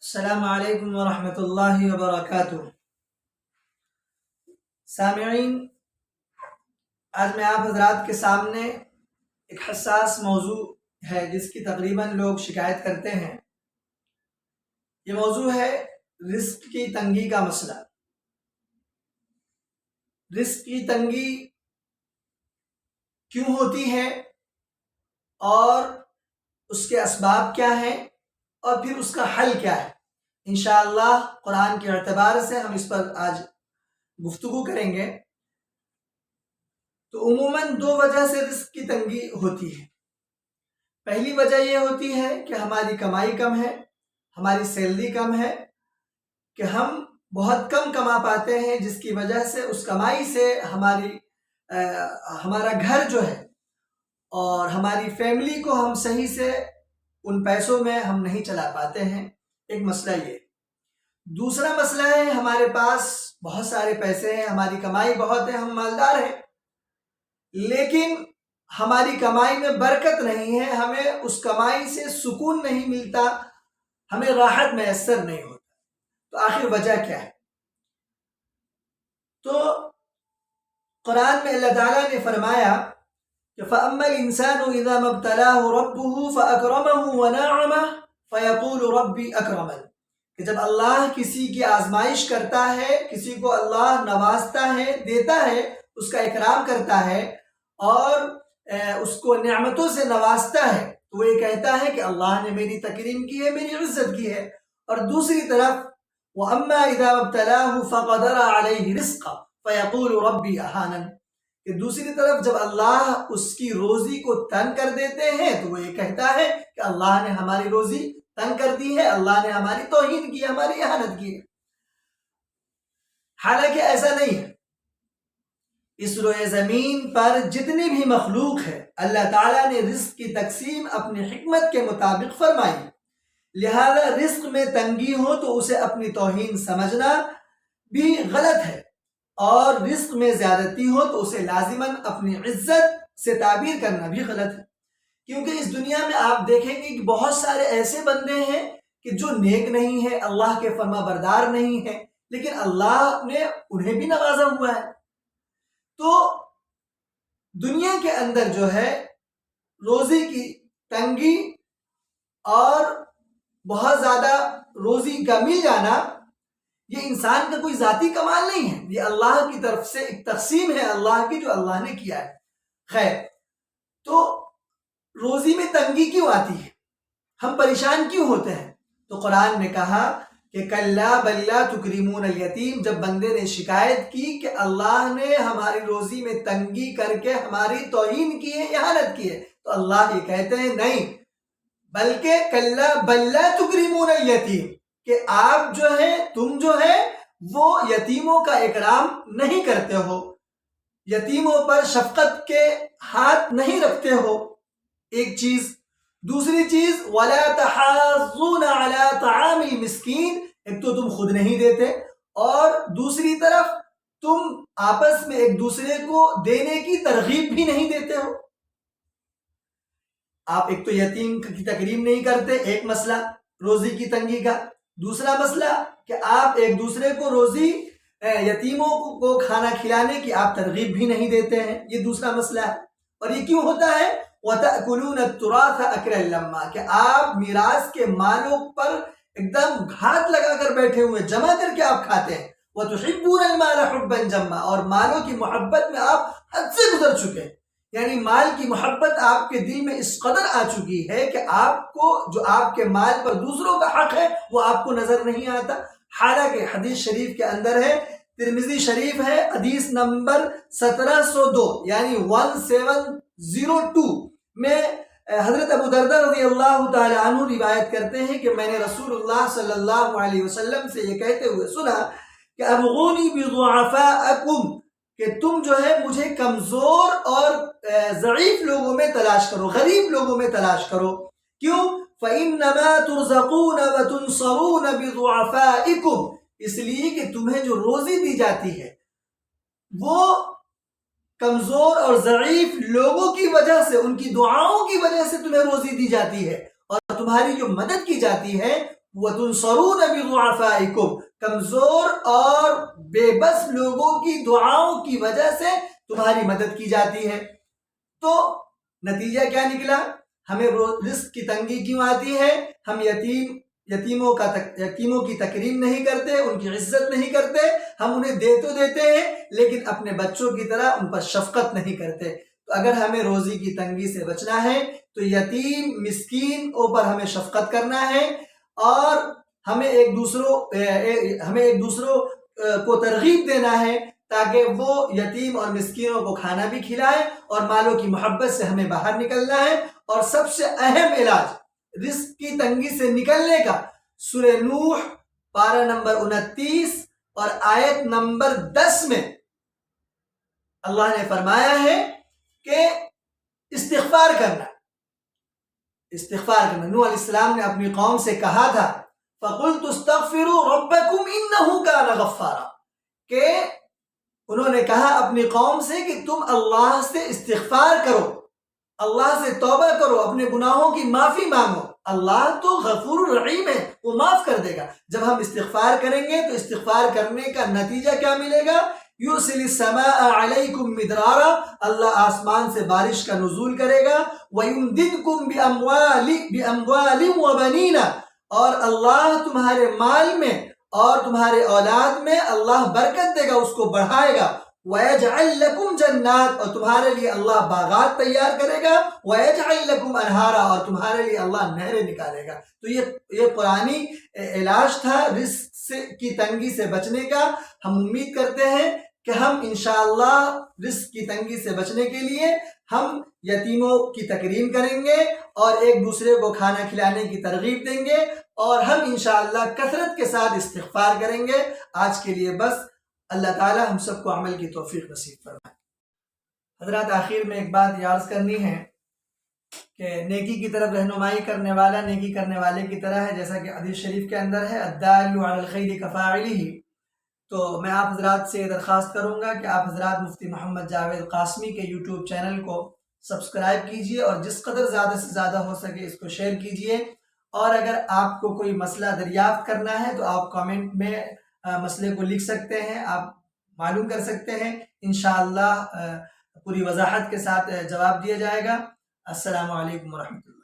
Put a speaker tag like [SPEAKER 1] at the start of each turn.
[SPEAKER 1] السلام علیکم ورحمۃ اللہ وبرکاتہ۔ سامعین، آج میں آپ حضرات کے سامنے ایک حساس موضوع ہے جس کی تقریباً لوگ شکایت کرتے ہیں۔ یہ موضوع ہے رزق کی تنگی کا مسئلہ۔ رزق کی تنگی کیوں ہوتی ہے اور اس کے اسباب کیا ہیں اور پھر اس کا حل کیا ہے؟ انشاءاللہ قرآن کے اعتبار سے ہم اس پر آج گفتگو کریں گے۔ تو عموماً دو وجہ سے رزق کی تنگی ہوتی ہے۔ پہلی وجہ یہ ہوتی ہے کہ ہماری کمائی کم ہے، ہماری سیلری کم ہے، کہ ہم بہت کم کما پاتے ہیں، جس کی وجہ سے اس کمائی سے ہمارا گھر جو ہے اور ہماری فیملی کو ہم صحیح سے ان پیسوں میں ہم نہیں چلا پاتے ہیں۔ ایک مسئلہ یہ۔ دوسرا مسئلہ ہے ہمارے پاس بہت سارے پیسے ہیں، ہماری کمائی بہت ہے، ہم مالدار ہیں، لیکن ہماری کمائی میں برکت نہیں ہے، ہمیں اس کمائی سے سکون نہیں ملتا، ہمیں راحت میسر نہیں ہوتا۔ تو آخر وجہ کیا ہے؟ تو قرآن میں اللہ تعالیٰ نے فرمایا کہ فَأَمَّا الْإِنسَانُ إِذَا مَا ابْتَلَاهُ رَبُّهُ فَأَكْرَمَهُ وَنَعَمَهُ فَيَقُولُ رَبِّي أَكْرَمَنِ، کہ جب اللہ کسی کی آزمائش کرتا ہے، کسی کو اللہ نوازتا ہے، دیتا ہے، اس کا اکرام کرتا ہے اور اس کو نعمتوں سے نوازتا ہے، تو وہ یہ کہتا ہے کہ اللہ نے میری تکریم کی ہے، میری عزت کی ہے۔ اور دوسری طرف وَأَمَّا إِذَا ابْتَلَاهُ فَقَدَرَ عَلَيْهِ رِزْقَهُ فَيَقُولُ رَبِّي أَهَانَنِ، کہ دوسری طرف جب اللہ اس کی روزی کو تنگ کر دیتے ہیں تو وہ یہ کہتا ہے کہ اللہ نے ہماری روزی تنگ کر دی ہے، اللہ نے ہماری توہین کی، ہماری اہانت کی ہے۔ حالانکہ ایسا نہیں ہے۔ اس روئے زمین پر جتنی بھی مخلوق ہے، اللہ تعالیٰ نے رزق کی تقسیم اپنی حکمت کے مطابق فرمائی، لہذا رزق میں تنگی ہو تو اسے اپنی توہین سمجھنا بھی غلط ہے، اور رزق میں زیادتی ہو تو اسے لازماً اپنی عزت سے تعبیر کرنا بھی غلط ہے۔ کیونکہ اس دنیا میں آپ دیکھیں گے کہ بہت سارے ایسے بندے ہیں کہ جو نیک نہیں ہے، اللہ کے فرما بردار نہیں ہے، لیکن اللہ نے انہیں بھی نوازا ہوا ہے۔ تو دنیا کے اندر جو ہے روزی کی تنگی اور بہت زیادہ روزی کا مل جانا، یہ انسان کا کوئی ذاتی کمال نہیں ہے، یہ اللہ کی طرف سے ایک تقسیم ہے اللہ کی، جو اللہ نے کیا ہے۔ خیر، تو روزی میں تنگی کیوں آتی ہے؟ ہم پریشان کیوں ہوتے ہیں؟ تو قرآن نے کہا کہ کَلَّا بَل لَا تُکْرِمُونَ الْیتیم، جب بندے نے شکایت کی کہ اللہ نے ہماری روزی میں تنگی کر کے ہماری توہین کی ہے، اہانت کی ہے، تو اللہ یہ کہتے ہیں نہیں، بلکہ کَلَّا بَل لَا تُکْرِمُونَ الْیتیم، کہ آپ جو ہے، تم جو ہے وہ یتیموں کا اکرام نہیں کرتے ہو، یتیموں پر شفقت کے ہاتھ نہیں رکھتے ہو، ایک چیز۔ دوسری چیز وَلَا تَحَاضُّونَ عَلَىٰ طَعَامِ الْمِسْكِينِ، ایک تو تم خود نہیں دیتے، اور دوسری طرف تم آپس میں ایک دوسرے کو دینے کی ترغیب بھی نہیں دیتے ہو۔ آپ ایک تو یتیم کی تکریم نہیں کرتے، ایک مسئلہ روزی کی تنگی کا۔ دوسرا مسئلہ کہ آپ ایک دوسرے کو روزی، یتیموں کو کھانا کھلانے کی آپ ترغیب بھی نہیں دیتے ہیں، یہ دوسرا مسئلہ ہے۔ اور یہ کیوں ہوتا ہے؟ وَتَأْكُلُونَ التُّرَاثَ أَكْلًا لَمًّا، کہ آپ میراث کے مالوں پر ایک دم گھات لگا کر بیٹھے ہوئے، جمع کر کے آپ کھاتے ہیں۔ وَتُحِبُّونَ الْمَالَ حُبًّا جَمًّا، اور مالوں کی محبت میں آپ حد سے گزر چکے ہیں، یعنی مال کی محبت آپ کے دل میں اس قدر آ چکی ہے کہ آپ کو جو آپ کے مال پر دوسروں کا حق ہے وہ آپ کو نظر نہیں آتا۔ حالانکہ حدیث شریف کے اندر ہے، ترمذی شریف ہے، حدیث نمبر 1702 یعنی 1702 میں حضرت ابو درداء رضی اللہ تعالی عنہ روایت کرتے ہیں کہ میں نے رسول اللہ صلی اللہ علیہ وسلم سے یہ کہتے ہوئے سنا کہ ابغونی بضعفاءکم، کہ تم جو ہے مجھے کمزور اور ضعیف لوگوں میں تلاش کرو، غریب لوگوں میں تلاش کرو۔ کیوں؟ فَإِنَّمَا تُرْزَقُونَ وَتُنْصَرُونَ بِضُعَفَائِكُمْ، اس لیے کہ تمہیں جو روزی دی جاتی ہے وہ کمزور اور ضعیف لوگوں کی وجہ سے، ان کی دعاؤں کی وجہ سے تمہیں روزی دی جاتی ہے، اور تمہاری جو مدد کی جاتی ہے وَتُنْصَرُونَ بِضُعَفَائِكُمْ، کمزور اور بے بس لوگوں کی دعاؤں کی وجہ سے تمہاری مدد کی جاتی ہے۔ تو نتیجہ کیا نکلا؟ ہمیں رزق کی تنگی کیوں آتی ہے؟ ہم یتیموں کی تکریم نہیں کرتے، ان کی عزت نہیں کرتے، ہم انہیں دے تو دیتے ہیں لیکن اپنے بچوں کی طرح ان پر شفقت نہیں کرتے۔ تو اگر ہمیں روزی کی تنگی سے بچنا ہے تو یتیم مسکین پر ہمیں شفقت کرنا ہے، اور ہمیں ایک دوسروں کو ترغیب دینا ہے تاکہ وہ یتیم اور مسکینوں کو کھانا بھی کھلائے، اور مالوں کی محبت سے ہمیں باہر نکلنا ہے۔ اور سب سے اہم علاج رزق کی تنگی سے نکلنے کا سورہ نوح پارہ نمبر 29 اور آیت نمبر 10 میں اللہ نے فرمایا ہے کہ استغفار کرنا۔ نوح علیہ السلام نے اپنی قوم سے کہا تھا فَقُلْتُ اسْتَغْفِرُوا رَبَّكُمْ إِنَّهُ كَانَ غَفَّارًا، کہ انہوں نے کہا اپنی قوم سے کہ تم اللہ سے استغفار کرو، اللہ سے توبہ کرو، اپنے گناہوں کی معافی مانگو، اللہ تو غفور الرحیم ہے، وہ معاف کر دے گا۔ جب ہم استغفار کریں گے تو استغفار کرنے کا نتیجہ کیا ملے گا؟ یُرْسِلِ السَّمَاءَ عَلَيْكُمْ مِدْرَارًا، اللہ آسمان سے بارش کا نزول کرے گا، وَيُمْدِدْكُمْ بِأَمْوَالٍ وَبَنِينَ، اور اللہ تمہارے مال میں اور تمہارے اولاد میں اللہ برکت دے گا، اس کو بڑھائے گا۔ وَيَجْعَلْ لَكُمْ جَنَّاتٍ، اور تمہارے لیے اللہ باغات تیار کرے گا۔ وَيَجْعَلْ لَكُمْ أَنْهَارًا، اور تمہارے لیے اللہ نہریں نکالے گا۔ تو یہ قرآنی علاج تھا رزق کی تنگی سے بچنے کا۔ ہم امید کرتے ہیں کہ ہم انشاءاللہ رزق کی تنگی سے بچنے کے لیے ہم یتیموں کی تکریم کریں گے اور ایک دوسرے کو کھانا کھلانے کی ترغیب دیں گے، اور ہم انشاءاللہ کثرت کے ساتھ استغفار کریں گے۔ آج کے لیے بس، اللہ تعالی ہم سب کو عمل کی توفیق نصیب فرمائے۔ حضرات، آخر میں ایک بات عرض کرنی ہے کہ نیکی کی طرف رہنمائی کرنے والا نیکی کرنے والے کی طرح ہے، جیسا کہ حدیث شریف کے اندر ہے الدال علی الخیر کفاعلہ۔ تو میں آپ حضرات سے درخواست کروں گا کہ آپ حضرات مفتی محمد جاوید قاسمی کے یوٹیوب چینل کو سبسکرائب کیجئے، اور جس قدر زیادہ سے زیادہ ہو سکے اس کو شیئر کیجئے، اور اگر آپ کو کوئی مسئلہ دریافت کرنا ہے تو آپ کامنٹ میں مسئلے کو لکھ سکتے ہیں، آپ معلوم کر سکتے ہیں، انشاءاللہ پوری وضاحت کے ساتھ جواب دیا جائے گا۔ السلام علیکم ورحمۃ اللہ۔